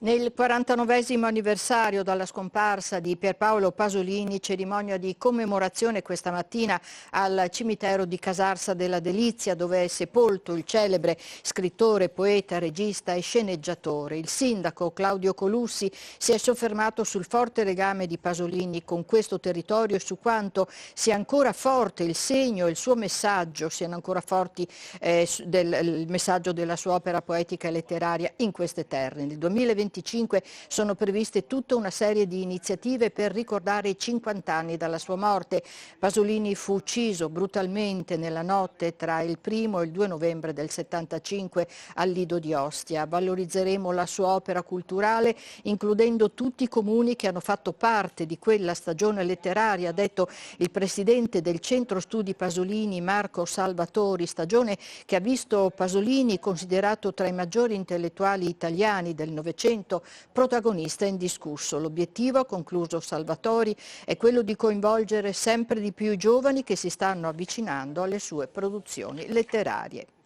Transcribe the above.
Nel 49esimo anniversario dalla scomparsa di Pierpaolo Pasolini, cerimonia di commemorazione questa mattina al cimitero di Casarsa della Delizia, dove è sepolto il celebre scrittore, poeta, regista e sceneggiatore. Il sindaco Claudio Colussi si è soffermato sul forte legame di Pasolini con questo territorio e su quanto sia ancora forte il segno e il suo messaggio, siano ancora forti il messaggio della sua opera poetica e letteraria in queste terre. Nel 2025 sono previste tutta una serie di iniziative per ricordare i 50 anni dalla sua morte. Pasolini fu ucciso brutalmente nella notte tra il 1° e il 2 novembre del 75 al Lido di Ostia. Valorizzeremo la sua opera culturale includendo tutti i comuni che hanno fatto parte di quella stagione letteraria, ha detto il presidente del Centro Studi Pasolini Marco Salvatori, stagione che ha visto Pasolini considerato tra i maggiori intellettuali italiani del Novecento, protagonista indiscusso. L'obiettivo, ha concluso Salvatori, è quello di coinvolgere sempre di più i giovani che si stanno avvicinando alle sue produzioni letterarie.